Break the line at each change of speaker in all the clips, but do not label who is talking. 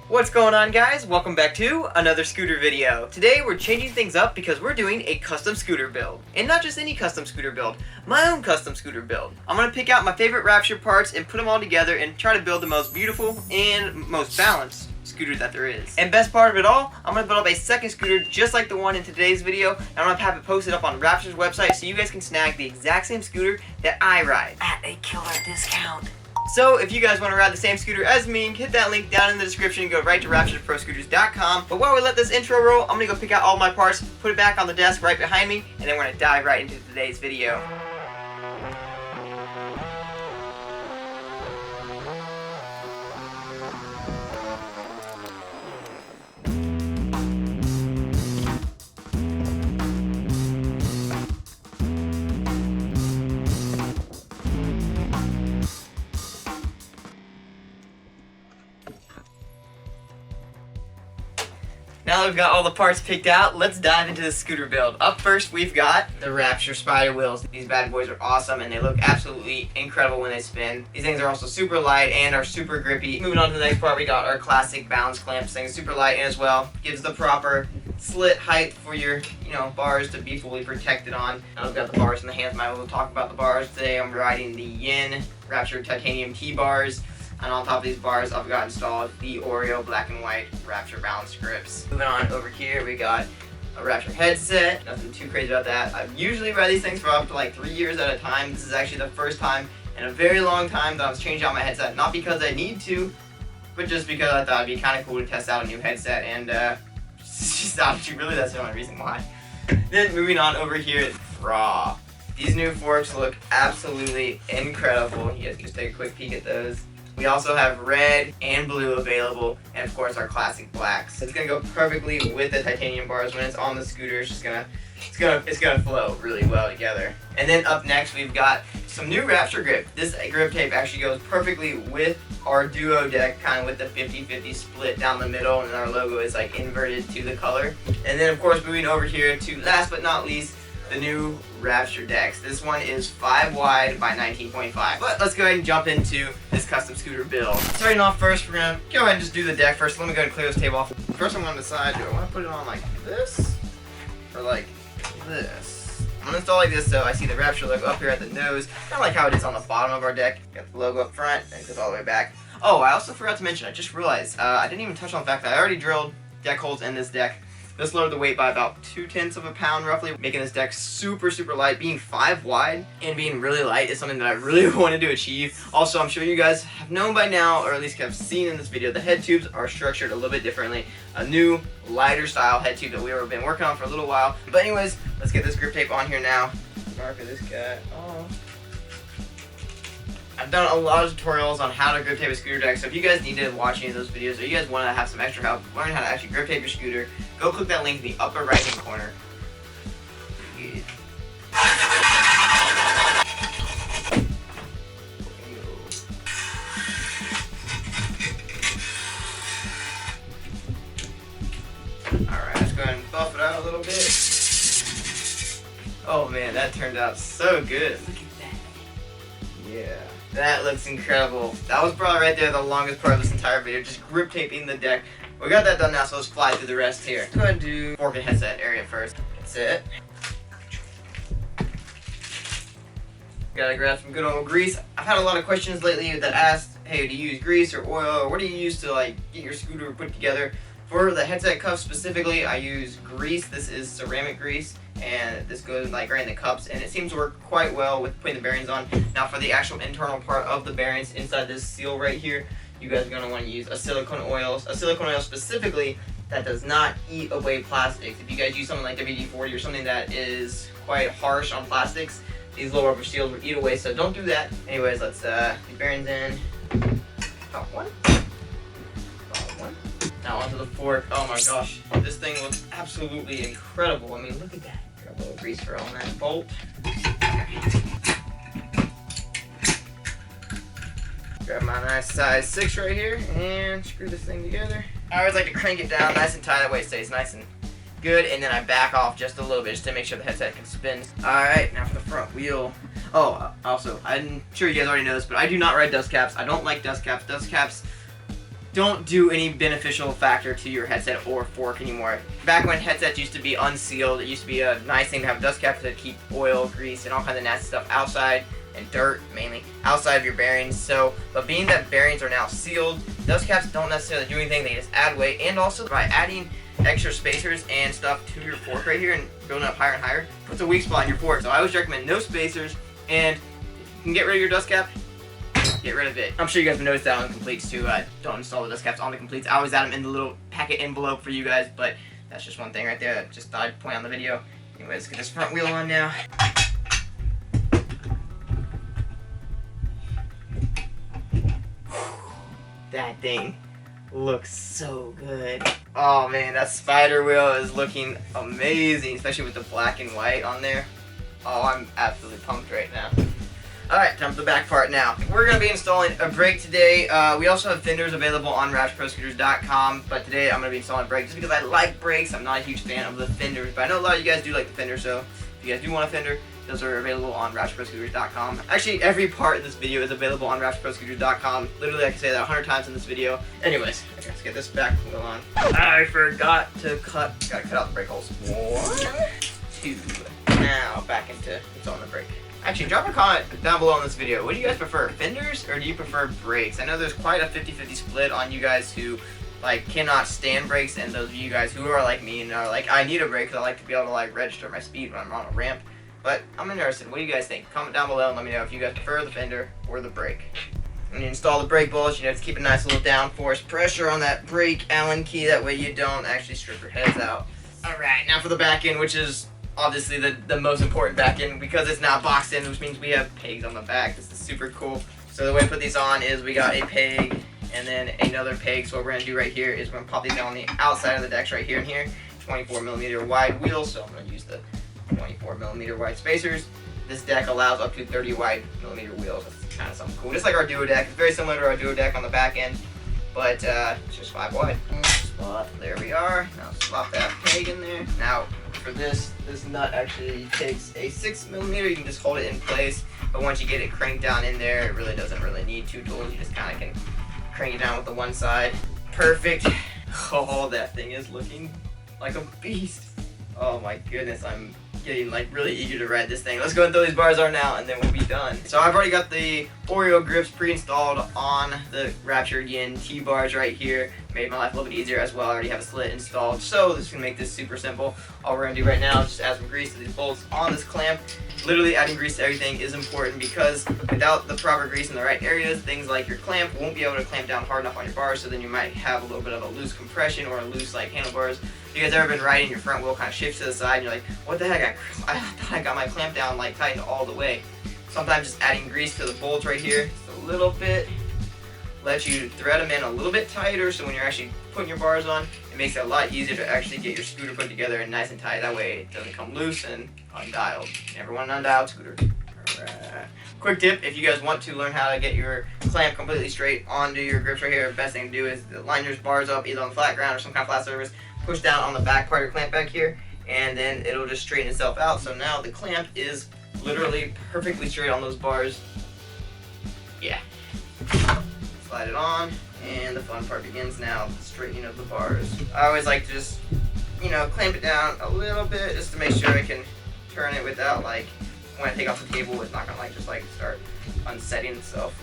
What's going on, guys? Welcome back to another scooter video. Today we're changing things up because we're doing a custom scooter build. And not just any custom scooter build, my own custom scooter build. I'm going to pick out my favorite Rapture parts and put them all together and try to build the most beautiful and most balanced scooter that there is. And best part of it all, I'm going to build up a second scooter just like the one in today's video. And I'm going to have it posted up on Rapture's website so you guys can snag the exact same scooter that I ride at a killer discount. So if you guys want to ride the same scooter as me, hit that link down in the description and go right to raptureproscooters.com. But while we let this intro roll, I'm going to go pick out all my parts, put it back on the desk right behind me, and then we're going to dive right into today's video. Now that we've got all the parts picked out, let's dive into the scooter build. Up first, we've got the Rapture Spider wheels. These bad boys are awesome and they look absolutely incredible when they spin. These things are also super light and are super grippy. Moving on to the next part, we got our classic balance clamps. Things super light and as well gives the proper slit height for your, bars to be fully protected on. Now we've got the bars in the hands. We'll talk about the bars today. I'm riding the Yin Rapture Titanium T-bars. And on top of these bars, I've got installed the Oreo black and white Rapture balance grips. Moving on over here, we got a Rapture headset. Nothing too crazy about that. I usually ride these things for up to like 3 years at a time. This is actually the first time in a very long time that I was changing out my headset. Not because I need to, but just because I thought it'd be kind of cool to test out a new headset. And just honestly, really, that's the only reason why. Then moving on over here, raw. These new forks look absolutely incredible. You guys can just take a quick peek at those. We also have red and blue available, and of course our classic blacks. It's gonna go perfectly with the titanium bars. When it's on the scooter, it's gonna flow really well together. And then up next, we've got some new Rapture grip. This grip tape actually goes perfectly with our duo deck, kind of with the 50-50 split down the middle, and our logo is like inverted to the color. And then of course, moving over here to last but not least, the new Rapture decks. This one is 5 wide by 19.5. But let's go ahead and jump into this custom scooter build. Starting off first, we're gonna go ahead and just do the deck first. Let me go ahead and clear this table off. First, I'm gonna decide, do I want to put it on like this or like this? I'm gonna install like this so I see the Rapture logo up here at the nose, kind of like how it is on the bottom of our deck. Got the logo up front and it goes all the way back. Oh, I also forgot to mention, I just realized, I didn't even touch on the fact that I already drilled deck holes in this deck. This lowered the weight by about 2/10 of a pound roughly, making this deck super light. Being 5 wide and being really light is something that I really wanted to achieve. Also, I'm sure you guys have known by now, or at least have seen in this video, the head tubes are structured a little bit differently. A new, lighter style head tube that we've been working on for a little while. But anyways, let's get this grip tape on here now. Marker this guy. Oh. I've done a lot of tutorials on how to grip tape a scooter deck, so if you guys need to watch any of those videos or you guys want to have some extra help learning how to actually grip tape your scooter, go click that link in the upper right hand corner. Good. Alright, let's go ahead and buff it out a little bit. Oh man, that turned out so good. Look at that. Yeah. That looks incredible. That was probably right there the longest part of this entire video, just grip taping the deck. We got that done now, so let's fly through the rest here. Let's go ahead and do fork and headset area first. That's it. Gotta grab some good old grease. I've had a lot of questions lately that asked, hey, do you use grease or oil, or what do you use to like get your scooter put together? For the headset cuffs specifically, I use grease. This is ceramic grease, and this goes like right in the cups, and it seems to work quite well with putting the bearings on. Now for the actual internal part of the bearings inside this seal right here, you guys are going to want to use a silicone oil specifically that does not eat away plastics. If you guys use something like WD-40 or something that is quite harsh on plastics, these little rubber seals will eat away, so don't do that. Anyways, let's get bearings in. About one. Now onto the fork. Oh my gosh, this thing looks absolutely incredible. I mean, look at that. Got a little grease for on that bolt. Grab my nice size 6 right here and screw this thing together. I always like to crank it down nice and tight, that way it stays nice and good, and then I back off just a little bit just to make sure the headset can spin. Alright, now for the front wheel. Oh, also, I'm sure you guys already know this, but I do not ride dust caps. I don't like dust caps. Dust caps don't do any beneficial factor to your headset or fork anymore. Back when headsets used to be unsealed, it used to be a nice thing to have a dust cap to keep oil, grease, and all kinds of nasty stuff outside, and dirt mainly, outside of your bearings. So, but being that bearings are now sealed, dust caps don't necessarily do anything, they just add weight, and also by adding extra spacers and stuff to your fork right here and building up higher and higher, puts a weak spot in your fork. So I always recommend no spacers, and you can get rid of your dust cap, get rid of it. I'm sure you guys have noticed that on the completes too. Don't install the dust caps on the completes. I always add them in the little packet envelope for you guys, but that's just one thing right there that just thought I'd point out in the video. Anyways, let's get this front wheel on now. That thing looks so good. Oh man, that spider wheel is looking amazing, especially with the black and white on there. Oh, I'm absolutely pumped right now. Alright, time for the back part now. We're going to be installing a brake today. We also have fenders available on RaptureProScooters.com, but today I'm going to be installing a brake just because I like brakes. I'm not a huge fan of the fenders, but I know a lot of you guys do like the fenders, so if you guys do want a fender, those are available on RaptureProScooters.com. Actually, every part of this video is available on RaptureProScooters.com. Literally, I can say that 100 times in this video. Anyways, okay, let's get this back wheel on. I forgot to gotta cut out the brake holes. 1, 2. Now, back into installing the brake. Actually, drop a comment down below in this video. What do you guys prefer, fenders or do you prefer brakes? I know there's quite a 50-50 split on you guys who like cannot stand brakes, and those of you guys who are like me and are like, I need a brake because I like to be able to like register my speed when I'm on a ramp. But I'm interested. What do you guys think? Comment down below and let me know if you guys prefer the fender or the brake. When you install the brake bolts, you have to keep a nice little downforce pressure on that brake Allen key. That way you don't actually strip your heads out. Alright, now for the back end, which is obviously the most important back end because it's not boxed in, which means we have pegs on the back. This is super cool. So the way to put these on is we got a peg and then another peg. So what we're going to do right here is we're going to pop these on the outside of the decks right here and here. 24mm wide wheels, so I'm going to use the 24mm wide spacers. This deck allows up to 30 wide millimeter wheels. That's kind of something cool. Just like our duo deck. It's very similar to our duo deck on the back end, but it's just 5 wide. Spot. There we are. Now slot that peg in there. Now for this nut actually takes a 6mm. You can just hold it in place, but once you get it cranked down in there, it really doesn't really need 2 tools. You just kind of can crank it down with the one side. Perfect. Oh, that thing is looking like a beast. Oh my goodness, I'm getting like really eager to ride this thing. Let's go and throw these bars on now and then we'll be done. So I've already got the Oreo grips pre-installed on the Rapture again. T-bars right here. Made my life a little bit easier as well. I already have a slit installed, so this is going to make this super simple. All we're going to do right now is just add some grease to these bolts on this clamp. Literally adding grease to everything is important because without the proper grease in the right areas, things like your clamp won't be able to clamp down hard enough on your bars, so then you might have a little bit of a loose compression or a loose like handlebars. If you guys ever been riding, your front wheel kind of shifts to the side and you're like, what the heck, I thought I got my clamp down like tightened all the way. Sometimes just adding grease to the bolts right here, just a little bit, lets you thread them in a little bit tighter, so when you're actually putting your bars on, it makes it a lot easier to actually get your scooter put together and nice and tight. That way it doesn't come loose and undialed. You never want an undialed scooter. Alright. Quick tip, if you guys want to learn how to get your clamp completely straight onto your grips right here, the best thing to do is line your bars up either on the flat ground or some kind of flat surface, push down on the back part of your clamp back here, and then it'll just straighten itself out. So now the clamp is literally perfectly straight on those bars. Yeah. Slide it on, and the fun part begins now, the straightening of the bars. I always like to just, clamp it down a little bit just to make sure I can turn it without, like, when I take off the cable, it's not gonna, just start unsetting itself.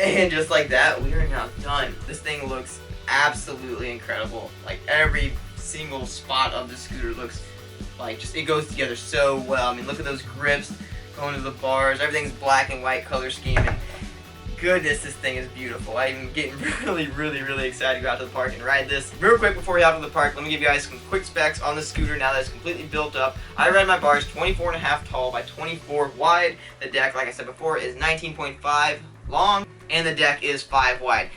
And just like that, we are now done. This thing looks absolutely incredible. Like, every single spot of the scooter looks like, it goes together so well. I mean, look at those grips going to the bars. Everything's black and white color scheme, and goodness, this thing is beautiful. I'm getting really excited to go out to the park and ride this. Real quick before we head out to the park, let me give you guys some quick specs on the scooter now that it's completely built up. I ride my bars 24.5 tall by 24 wide. The deck, like I said before, is 19.5 long, and the deck is 5 wide.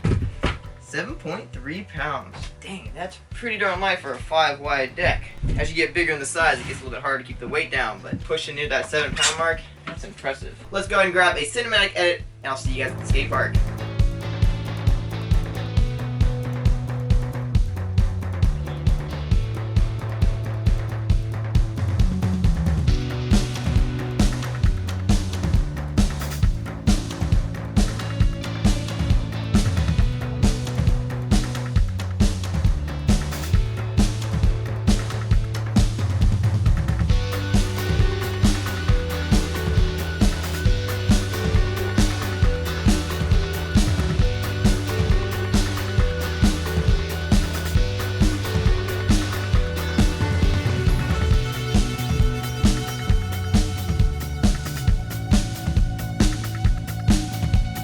7.3 pounds. Dang, that's pretty darn light for a 5 wide deck. As you get bigger in the size, it gets a little bit harder to keep the weight down, but pushing near that 7 pound mark, that's impressive. Let's go ahead and grab a cinematic edit, and I'll see you guys at the skate park.